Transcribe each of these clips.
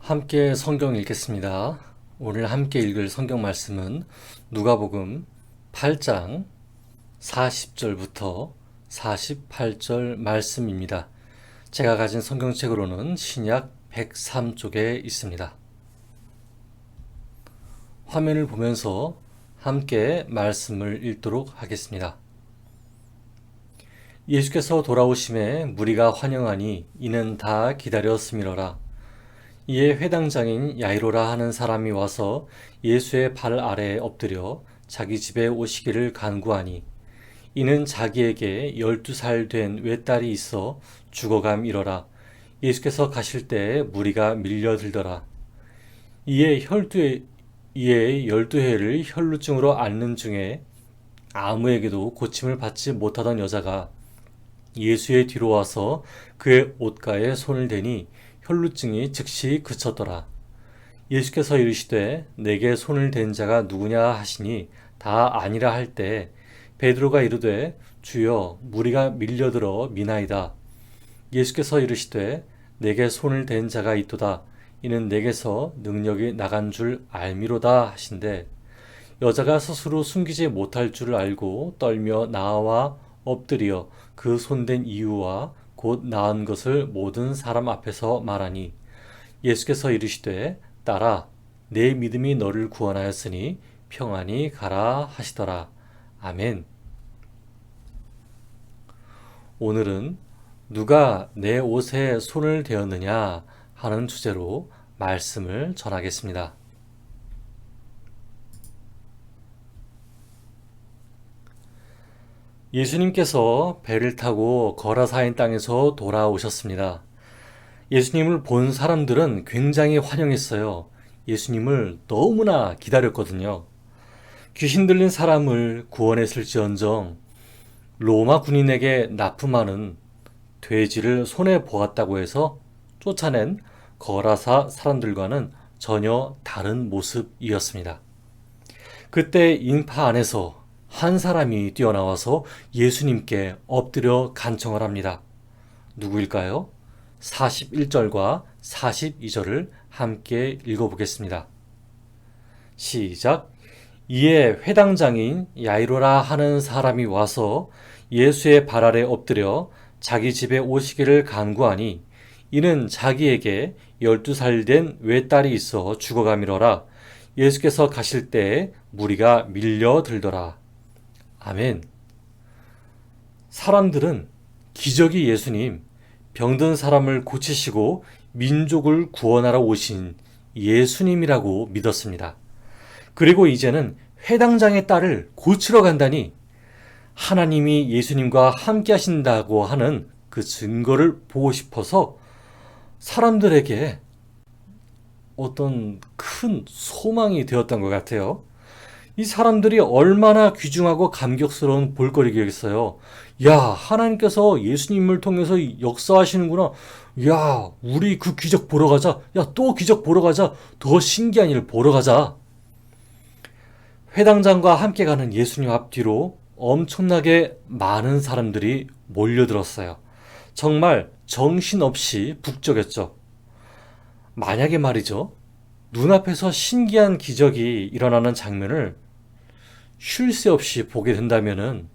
함께 성경 읽겠습니다. 오늘 함께 읽을 성경 말씀은 누가복음 8장 40절부터 48절 말씀입니다. 제가 가진 성경책으로는 신약 103쪽에 있습니다. 화면을 보면서 함께 말씀을 읽도록 하겠습니다. 예수께서 돌아오심에 무리가 환영하니 이는 다 기다렸음이로라. 이에 회당장인 야이로라 하는 사람이 와서 예수의 발 아래에 엎드려 자기 집에 오시기를 간구하니 이는 자기에게 12살 된 외딸이 있어 죽어감이러라. 예수께서 가실 때에 무리가 밀려들더라. 이에 12해를 혈루증으로 앓는 중에 아무에게도 고침을 받지 못하던 여자가 예수의 뒤로 와서 그의 옷가에 손을 대니 혈루증이 즉시 그쳤더라. 예수께서 이르시되 내게 손을 댄 자가 누구냐 하시니 다 아니라 할 때 베드로가 이르되 주여 무리가 밀려들어 미나이다. 예수께서 이르시되 내게 손을 댄 자가 있도다. 이는 내게서 능력이 나간 줄 알미로다 하신대 여자가 스스로 숨기지 못할 줄 알고 떨며 나와 엎드려 그 손댄 이유와 곧 나은 것을 모든 사람 앞에서 말하니 예수께서 이르시되 딸아 내 믿음이 너를 구원하였으니 평안히 가라 하시더라. 아멘. 오늘은 누가 내 옷에 손을 대었느냐 하는 주제로 말씀을 전하겠습니다. 예수님께서 배를 타고 거라사인 땅에서 돌아오셨습니다. 예수님을 본 사람들은 굉장히 환영했어요. 예수님을 너무나 기다렸거든요. 귀신 들린 사람을 구원했을지언정 로마 군인에게 납품하는 돼지를 손에 보았다고 해서 쫓아낸 거라사 사람들과는 전혀 다른 모습이었습니다. 그때 인파 안에서 한 사람이 뛰어나와서 예수님께 엎드려 간청을 합니다. 누구일까요? 41절과 42절을 함께 읽어보겠습니다. 시작. 이에 회당장인 야이로라 하는 사람이 와서 예수의 발 아래 엎드려 자기 집에 오시기를 간구하니 이는 자기에게 12살 된 외딸이 있어 죽어가미러라. 예수께서 가실 때에 무리가 밀려들더라. 아멘. 사람들은 기적이 예수님, 병든 사람을 고치시고 민족을 구원하러 오신 예수님이라고 믿었습니다. 그리고 이제는 회당장의 딸을 고치러 간다니 하나님이 예수님과 함께 하신다고 하는 그 증거를 보고 싶어서 사람들에게 어떤 큰 소망이 되었던 것 같아요. 이 사람들이 얼마나 귀중하고 감격스러운 볼거리겠어요. 야, 하나님께서 예수님을 통해서 역사하시는구나. 야, 우리 그 기적 보러 가자. 야, 또 기적 보러 가자. 더 신기한 일 보러 가자. 회당장과 함께 가는 예수님 앞뒤로 엄청나게 많은 사람들이 몰려들었어요. 정말 정신없이 북적였죠. 만약에 말이죠. 눈앞에서 신기한 기적이 일어나는 장면을 쉴 새 없이 보게 된다면은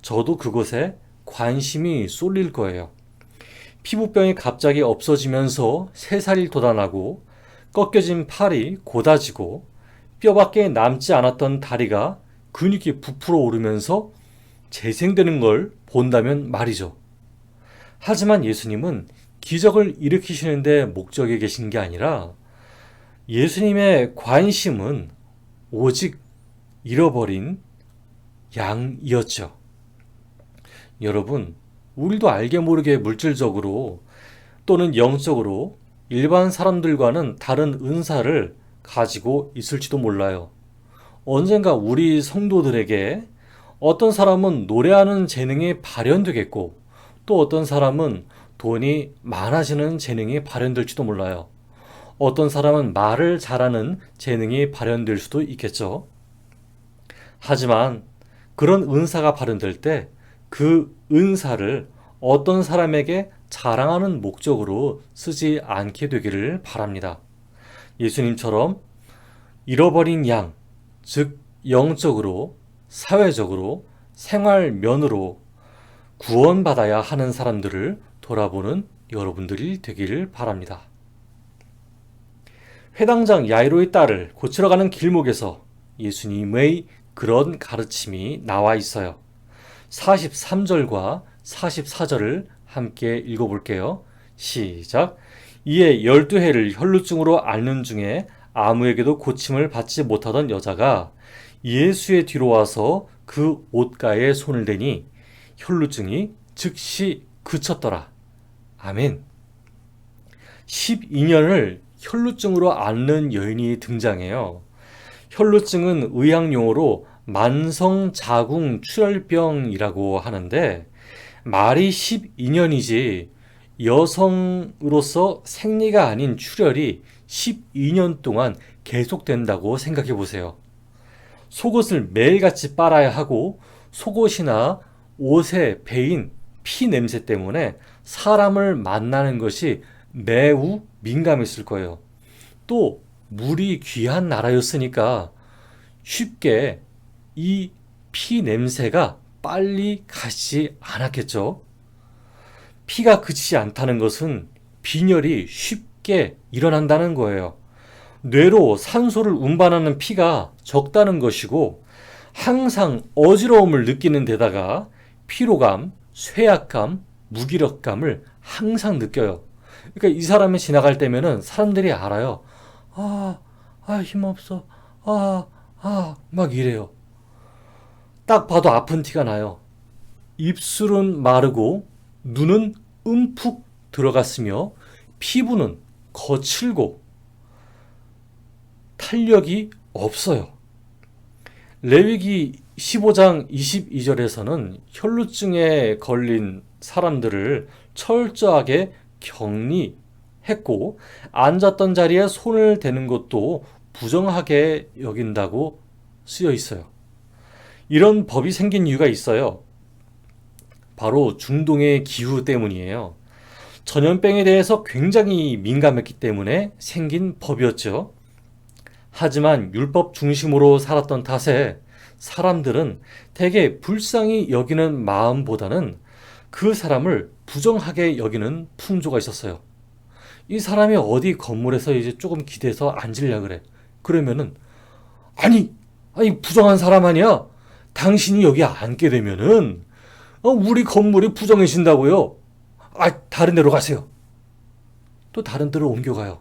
저도 그곳에 관심이 쏠릴 거예요. 피부병이 갑자기 없어지면서 새살이 돋아나고 꺾여진 팔이 고다지고 뼈밖에 남지 않았던 다리가 근육이 부풀어 오르면서 재생되는 걸 본다면 말이죠. 하지만 예수님은 기적을 일으키시는데 목적에 계신 게 아니라 예수님의 관심은 오직 잃어버린 양이었죠. 여러분, 우리도 알게 모르게 물질적으로 또는 영적으로 일반 사람들과는 다른 은사를 가지고 있을지도 몰라요. 언젠가 우리 성도들에게 어떤 사람은 노래하는 재능이 발현되겠고 또 어떤 사람은 돈이 많아지는 재능이 발현될지도 몰라요. 어떤 사람은 말을 잘하는 재능이 발현될 수도 있겠죠. 하지만 그런 은사가 발현될 때 그 은사를 어떤 사람에게 자랑하는 목적으로 쓰지 않게 되기를 바랍니다. 예수님처럼 잃어버린 양, 즉 영적으로, 사회적으로, 생활면으로 구원받아야 하는 사람들을 돌아보는 여러분들이 되기를 바랍니다. 회당장 야이로의 딸을 고치러 가는 길목에서 예수님의 그런 가르침이 나와 있어요. 43절과 44절을 함께 읽어볼게요. 시작. 이에 12해를 혈루증으로 앓는 중에 아무에게도 고침을 받지 못하던 여자가 예수의 뒤로 와서 그 옷가에 손을 대니 혈루증이 즉시 그쳤더라. 아멘. 12년을 혈루증으로 앓는 여인이 등장해요. 혈루증은 의학용어로 만성자궁출혈병이라고 하는데 말이 12년이지 여성으로서 생리가 아닌 출혈이 12년 동안 계속된다고 생각해 보세요. 속옷을 매일같이 빨아야 하고 속옷이나 옷에 배인 피 냄새 때문에 사람을 만나는 것이 매우 민감했을 거예요. 또 물이 귀한 나라였으니까 쉽게 이 피 냄새가 빨리 가지 않았겠죠. 피가 그치지 않다는 것은 빈혈이 쉽게 일어난다는 거예요. 뇌로 산소를 운반하는 피가 적다는 것이고 항상 어지러움을 느끼는 데다가 피로감, 쇠약감, 무기력감을 항상 느껴요. 그러니까 이 사람이 지나갈 때면은 사람들이 알아요. 힘없어. 막 이래요. 딱 봐도 아픈 티가 나요. 입술은 마르고 눈은 움푹 들어갔으며 피부는 거칠고 탄력이 없어요. 레위기 15장 22절에서는 혈루증에 걸린 사람들을 철저하게 격리했고 앉았던 자리에 손을 대는 것도 부정하게 여긴다고 쓰여 있어요. 이런 법이 생긴 이유가 있어요. 바로 중동의 기후 때문이에요. 전염병에 대해서 굉장히 민감했기 때문에 생긴 법이었죠. 하지만 율법 중심으로 살았던 탓에 사람들은 대개 불쌍히 여기는 마음보다는 그 사람을 부정하게 여기는 풍조가 있었어요. 이 사람이 어디 건물에서 이제 조금 기대서 앉으려 그래. 그러면은 아니 부정한 사람 아니야? 당신이 여기 앉게 되면은 우리 건물이 부정해진다고요. 다른 데로 가세요. 또 다른 데로 옮겨가요.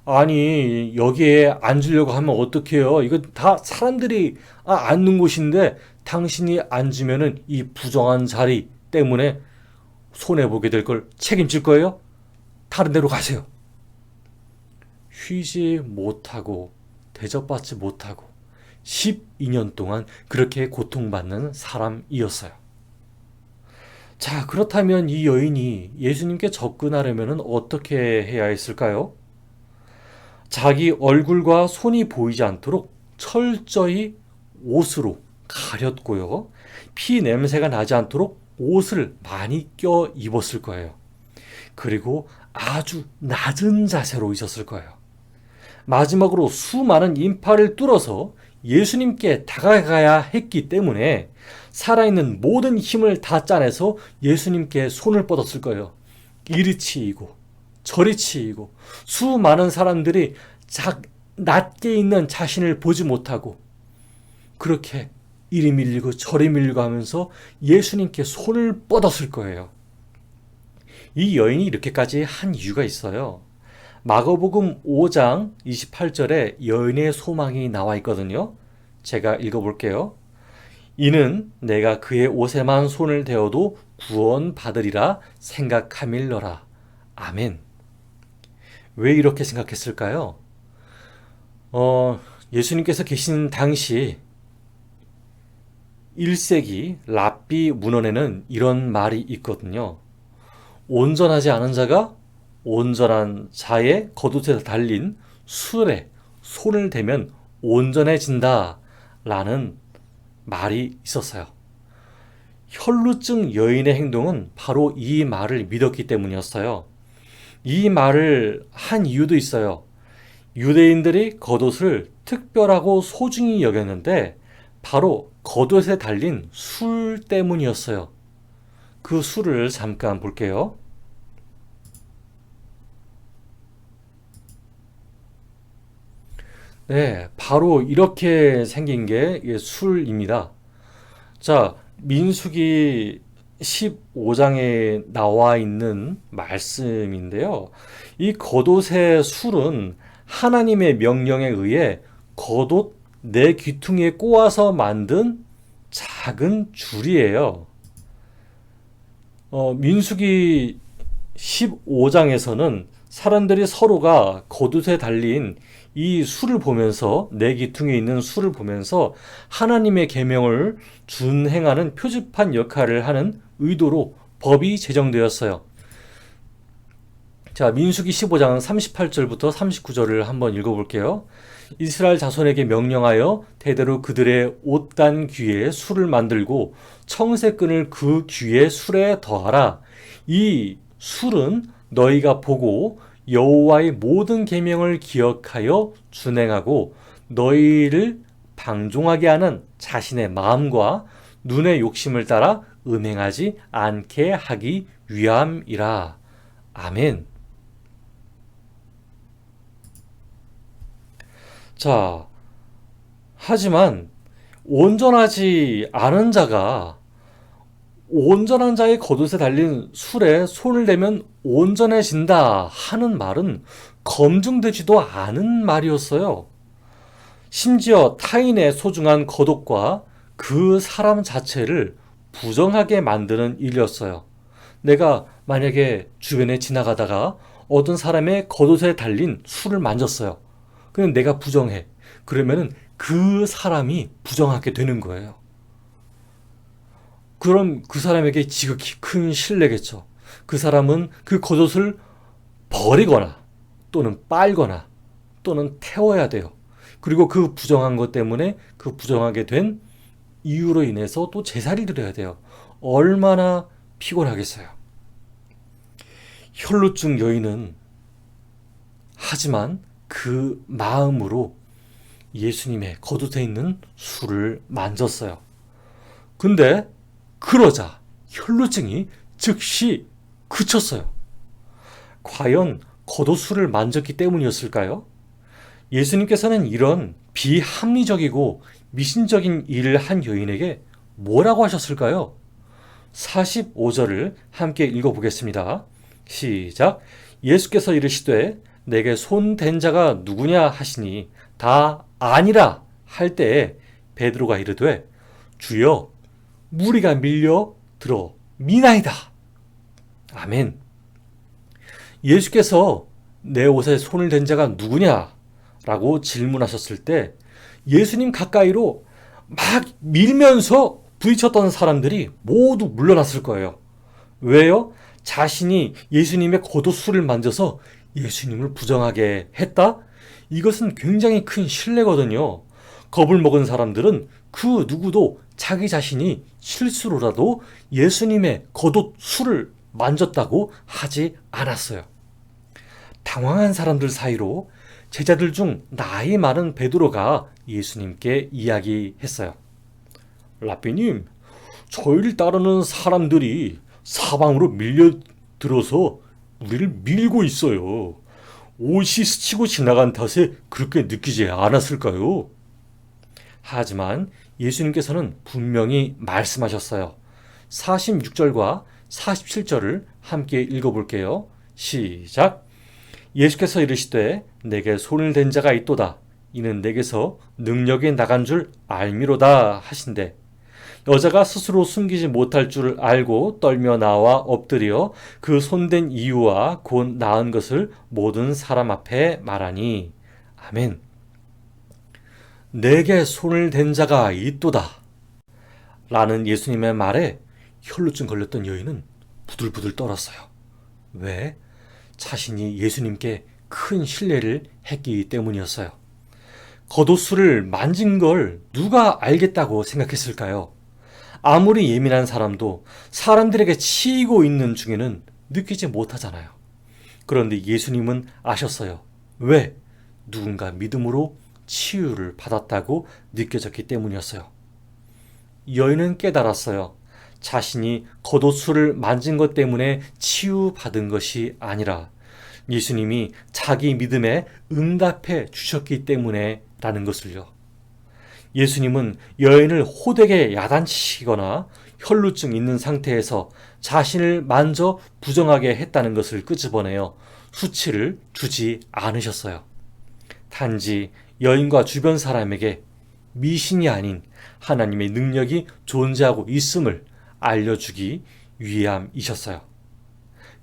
아니 여기에 앉으려고 하면 어떡해요? 이거 다 사람들이 앉는 곳인데 당신이 앉으면은 이 부정한 자리 때문에 손해보게 될 걸 책임질 거예요? 다른 데로 가세요. 쉬지 못하고 대접받지 못하고 12년 동안 그렇게 고통받는 사람이었어요. 자, 그렇다면 이 여인이 예수님께 접근하려면 어떻게 해야 했을까요? 자기 얼굴과 손이 보이지 않도록 철저히 옷으로 가렸고요. 피 냄새가 나지 않도록 옷을 많이 껴 입었을 거예요. 그리고 아주 낮은 자세로 있었을 거예요. 마지막으로 수많은 인파를 뚫어서 예수님께 다가가야 했기 때문에 살아있는 모든 힘을 다 짜내서 예수님께 손을 뻗었을 거예요. 이리 치이고 저리 치이고 수많은 사람들이 낮게 있는 자신을 보지 못하고 그렇게 이리 밀리고 저리 밀리고 하면서 예수님께 손을 뻗었을 거예요. 이 여인이 이렇게까지 한 이유가 있어요. 마가복음 5장 28절에 여인의 소망이 나와 있거든요. 제가 읽어볼게요. 이는 내가 그의 옷에만 손을 대어도 구원받으리라 생각함일러라. 아멘. 왜 이렇게 생각했을까요? 예수님께서 계신 당시 1세기 랍비 문헌에는 이런 말이 있거든요. 온전하지 않은 자가 온전한 자의 겉옷에 달린 술에 손을 대면 온전해진다 라는 말이 있었어요. 혈루증 여인의 행동은 바로 이 말을 믿었기 때문이었어요. 이 말을 한 이유도 있어요. 유대인들이 겉옷을 특별하고 소중히 여겼는데 바로 겉옷에 달린 술 때문이었어요. 그 술을 잠깐 볼게요. 네, 바로 이렇게 생긴 게 술입니다. 자, 민수기 15장에 나와 있는 말씀인데요. 이 겉옷의 술은 하나님의 명령에 의해 겉옷 내 귀퉁이에 꼬아서 만든 작은 줄이에요. 민수기 15장에서는 사람들이 서로가 겉옷에 달린 이 술을 보면서 내 귀퉁이에 있는 술을 보면서 하나님의 계명을 준행하는 표지판 역할을 하는 의도로 법이 제정되었어요. 자, 민수기 15장 38절부터 39절을 한번 읽어볼게요. 이스라엘 자손에게 명령하여 대대로 그들의 옷단 귀에 술을 만들고 청새끈을 그 귀에 술에 더하라. 이 술은 너희가 보고 여호와의 모든 계명을 기억하여 준행하고 너희를 방종하게 하는 자신의 마음과 눈의 욕심을 따라 음행하지 않게 하기 위함이라. 아멘. 자, 하지만 온전하지 않은 자가 온전한 자의 겉옷에 달린 술에 손을 대면 온전해진다 하는 말은 검증되지도 않은 말이었어요. 심지어 타인의 소중한 겉옷과 그 사람 자체를 부정하게 만드는 일이었어요. 내가 만약에 주변에 지나가다가 어떤 사람의 겉옷에 달린 술을 만졌어요. 그냥 내가 부정해. 그러면은 그 사람이 부정하게 되는 거예요. 그럼 그 사람에게 지극히 큰 신뢰겠죠. 그 사람은 그 겉옷을 버리거나 또는 빨거나 또는 태워야 돼요. 그리고 그 부정한 것 때문에 그 부정하게 된 이유로 인해서 또 제사를 드려야 돼요. 얼마나 피곤하겠어요. 혈루증 여인은 하지만 그 마음으로 예수님의 겉옷에 있는 술을 만졌어요. 근데 그러자 혈루증이 즉시 그쳤어요. 과연 겉옷술을 만졌기 때문이었을까요? 예수님께서는 이런 비합리적이고 미신적인 일을 한 여인에게 뭐라고 하셨을까요? 45절을 함께 읽어보겠습니다. 시작. 예수께서 이르시되 내게 손 댄 자가 누구냐 하시니 다 아니라 할 때에 베드로가 이르되 주여 무리가 밀려 들어 미나이다. 아멘. 예수께서 내 옷에 손을 댄 자가 누구냐? 라고 질문하셨을 때 예수님 가까이로 막 밀면서 부딪혔던 사람들이 모두 물러났을 거예요. 왜요? 자신이 예수님의 겉옷술을 만져서 예수님을 부정하게 했다? 이것은 굉장히 큰 신뢰거든요. 겁을 먹은 사람들은 그 누구도 자기 자신이 실수로라도 예수님의 겉옷술을 만졌다고 하지 않았어요. 당황한 사람들 사이로 제자들 중 나이 많은 베드로가 예수님께 이야기했어요. 라삐님, 저희를 따르는 사람들이 사방으로 밀려들어서 우리를 밀고 있어요. 옷이 스치고 지나간 탓에 그렇게 느끼지 않았을까요? 하지만 예수님께서는 분명히 말씀하셨어요. 46절과 47절을 함께 읽어볼게요. 시작. 예수께서 이르시되 내게 손을 댄 자가 있도다. 이는 내게서 능력이 나간 줄 알미로다 하신대. 여자가 스스로 숨기지 못할 줄 알고 떨며 나와 엎드려 그 손댄 이유와 곧 나은 것을 모든 사람 앞에 말하니. 아멘. 내게 손을 댄 자가 있도다. 라는 예수님의 말에 혈루증 걸렸던 여인은 부들부들 떨었어요. 왜? 자신이 예수님께 큰 신뢰를 했기 때문이었어요. 겉옷술을 만진 걸 누가 알겠다고 생각했을까요? 아무리 예민한 사람도 사람들에게 치이고 있는 중에는 느끼지 못하잖아요. 그런데 예수님은 아셨어요. 왜? 누군가 믿음으로 치유를 받았다고 느껴졌기 때문이었어요. 여인은 깨달았어요. 자신이 겉옷술을 만진 것 때문에 치유받은 것이 아니라 예수님이 자기 믿음에 응답해 주셨기 때문에 라는 것을요. 예수님은 여인을 호되게 야단치시거나 혈루증 있는 상태에서 자신을 만져 부정하게 했다는 것을 끄집어내어 수치를 주지 않으셨어요. 단지 여인과 주변 사람에게 미신이 아닌 하나님의 능력이 존재하고 있음을 알려주기 위함이셨어요.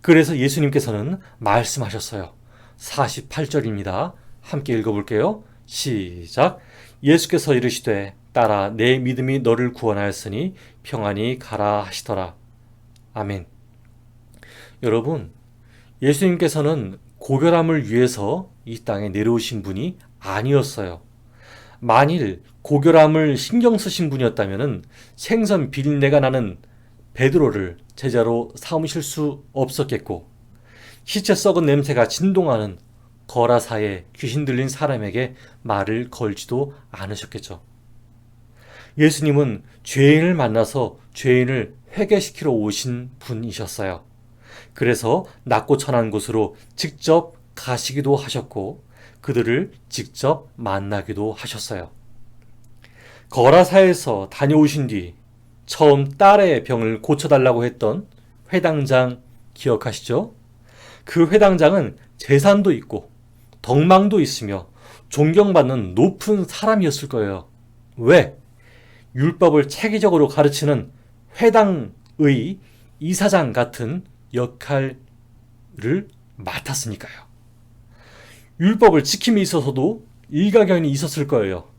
그래서 예수님께서는 말씀하셨어요. 48절입니다. 함께 읽어볼게요. 시작. 예수께서 이르시되 따라 내 믿음이 너를 구원하였으니 평안히 가라 하시더라. 아멘. 여러분, 예수님께서는 고결함을 위해서 이 땅에 내려오신 분이 아니었어요. 만일 고결함을 신경 쓰신 분이었다면 생선 비린내가 나는 베드로를 제자로 삼으실 수 없었겠고, 시체 썩은 냄새가 진동하는 거라사에 귀신 들린 사람에게 말을 걸지도 않으셨겠죠. 예수님은 죄인을 만나서 죄인을 회개시키러 오신 분이셨어요. 그래서 낮고 천한 곳으로 직접 가시기도 하셨고 그들을 직접 만나기도 하셨어요. 거라사에서 다녀오신 뒤 처음 딸의 병을 고쳐달라고 했던 회당장 기억하시죠? 그 회당장은 재산도 있고 덕망도 있으며 존경받는 높은 사람이었을 거예요. 왜? 율법을 체계적으로 가르치는 회당의 이사장 같은 역할을 맡았으니까요. 율법을 지킴에 있어서도 일가견이 있었을 거예요.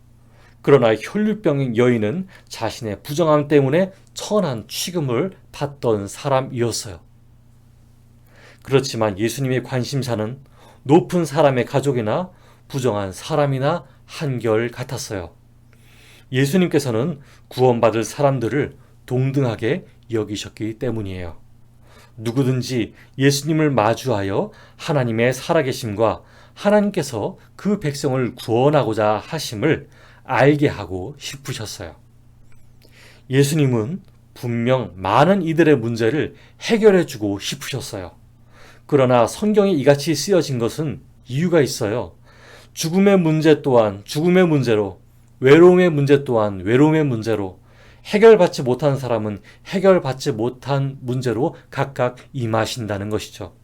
그러나 혈류병인 여인은 자신의 부정함 때문에 천한 취급을 받던 사람이었어요. 그렇지만 예수님의 관심사는 높은 사람의 가족이나 부정한 사람이나 한결 같았어요. 예수님께서는 구원받을 사람들을 동등하게 여기셨기 때문이에요. 누구든지 예수님을 마주하여 하나님의 살아계심과 하나님께서 그 백성을 구원하고자 하심을 알게 하고 싶으셨어요. 예수님은 분명 많은 이들의 문제를 해결해 주고 싶으셨어요. 그러나 성경이 이같이 쓰여진 것은 이유가 있어요. 죽음의 문제 또한 죽음의 문제로, 외로움의 문제 또한 외로움의 문제로, 해결받지 못한 사람은 해결받지 못한 문제로 각각 임하신다는 것이죠.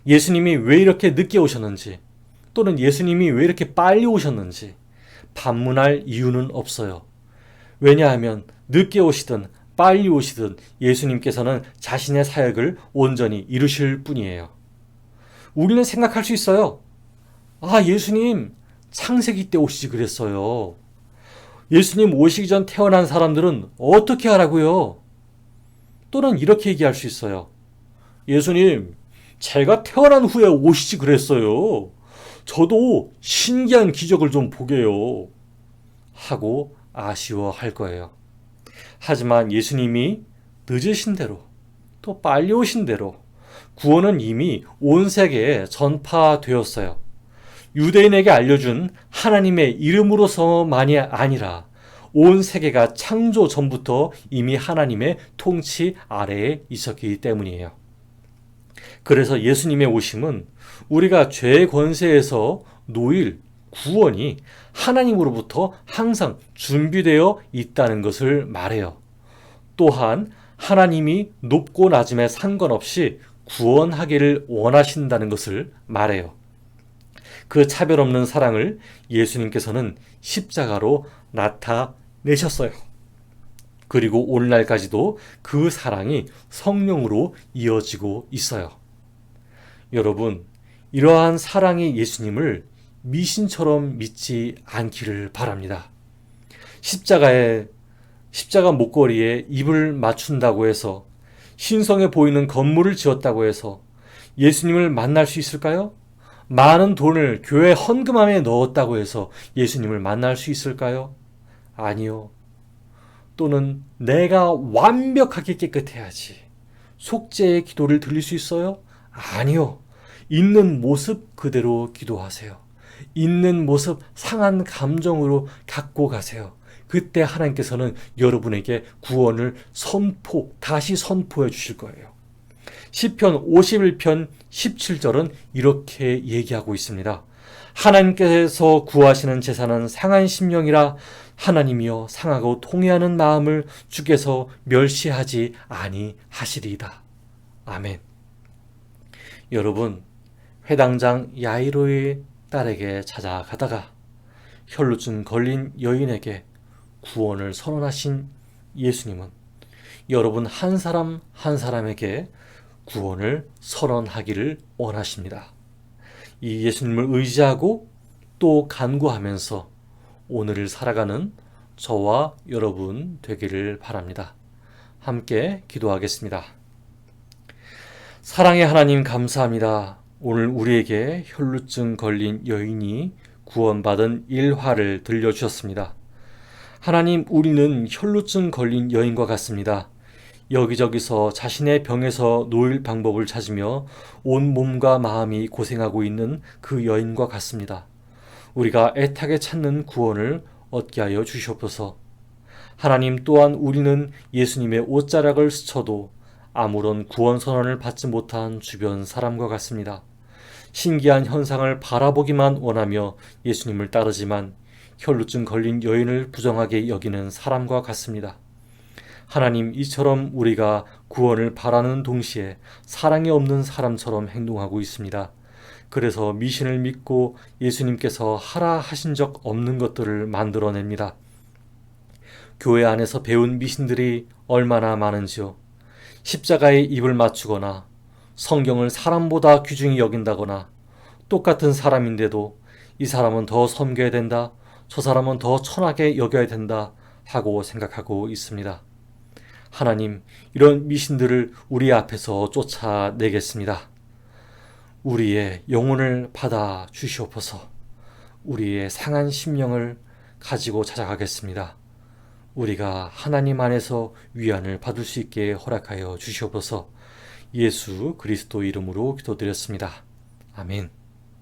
예수님이 왜 이렇게 늦게 오셨는지, 또는 예수님이 왜 이렇게 빨리 오셨는지 반문할 이유는 없어요. 왜냐하면 늦게 오시든 빨리 오시든 예수님께서는 자신의 사역을 온전히 이루실 뿐이에요. 우리는 생각할 수 있어요. 아, 예수님 창세기 때 오시지 그랬어요. 예수님 오시기 전 태어난 사람들은 어떻게 하라고요? 또는 이렇게 얘기할 수 있어요. 예수님, 제가 태어난 후에 오시지 그랬어요. 저도 신기한 기적을 좀 보게요. 하고 아쉬워할 거예요. 하지만 예수님이 늦으신 대로 또 빨리 오신 대로 구원은 이미 온 세계에 전파되었어요. 유대인에게 알려준 하나님의 이름으로서만이 아니라 온 세계가 창조 전부터 이미 하나님의 통치 아래에 있었기 때문이에요. 그래서 예수님의 오심은 우리가 죄의 권세에서 놓일 구원이 하나님으로부터 항상 준비되어 있다는 것을 말해요. 또한 하나님이 높고 낮음에 상관없이 구원하기를 원하신다는 것을 말해요. 그 차별 없는 사랑을 예수님께서는 십자가로 나타내셨어요. 그리고 오늘날까지도 그 사랑이 성령으로 이어지고 있어요. 여러분, 이러한 사랑의 예수님을 미신처럼 믿지 않기를 바랍니다. 십자가 목걸이에 입을 맞춘다고 해서, 신성해 보이는 건물을 지었다고 해서 예수님을 만날 수 있을까요? 많은 돈을 교회 헌금함에 넣었다고 해서 예수님을 만날 수 있을까요? 아니요. 또는 내가 완벽하게 깨끗해야지 속죄의 기도를 드릴 수 있어요? 아니요. 있는 모습 그대로 기도하세요. 있는 모습, 상한 감정으로 갖고 가세요. 그때 하나님께서는 여러분에게 구원을 다시 선포해 주실 거예요. 시편 51편 17절은 이렇게 얘기하고 있습니다. 하나님께서 구하시는 제사는 상한 심령이라. 하나님이여 상하고 통회하는 마음을 주께서 멸시하지 아니하시리이다. 아멘. 여러분, 회당장 야이로의 딸에게 찾아가다가 혈루증 걸린 여인에게 구원을 선언하신 예수님은 여러분 한 사람 한 사람에게 구원을 선언하기를 원하십니다. 이 예수님을 의지하고 또 간구하면서 오늘을 살아가는 저와 여러분 되기를 바랍니다. 함께 기도하겠습니다. 사랑의 하나님, 감사합니다. 오늘 우리에게 혈루증 걸린 여인이 구원받은 일화를 들려주셨습니다. 하나님, 우리는 혈루증 걸린 여인과 같습니다. 여기저기서 자신의 병에서 놓일 방법을 찾으며 온 몸과 마음이 고생하고 있는 그 여인과 같습니다. 우리가 애타게 찾는 구원을 얻게 하여 주시옵소서. 하나님, 또한 우리는 예수님의 옷자락을 스쳐도 아무런 구원 선언을 받지 못한 주변 사람과 같습니다. 신기한 현상을 바라보기만 원하며 예수님을 따르지만 혈루증 걸린 여인을 부정하게 여기는 사람과 같습니다. 하나님, 이처럼 우리가 구원을 바라는 동시에 사랑이 없는 사람처럼 행동하고 있습니다. 그래서 미신을 믿고 예수님께서 하라 하신 적 없는 것들을 만들어냅니다. 교회 안에서 배운 미신들이 얼마나 많은지요. 십자가에 입을 맞추거나 성경을 사람보다 귀중히 여긴다거나 똑같은 사람인데도 이 사람은 더 섬겨야 된다, 저 사람은 더 천하게 여겨야 된다 하고 생각하고 있습니다. 하나님, 이런 미신들을 우리 앞에서 쫓아내겠습니다. 우리의 영혼을 받아 주시옵소서. 우리의 상한 심령을 가지고 찾아가겠습니다. 우리가 하나님 안에서 위안을 받을 수 있게 허락하여 주시옵소서. 예수 그리스도 이름으로 기도드렸습니다. 아멘.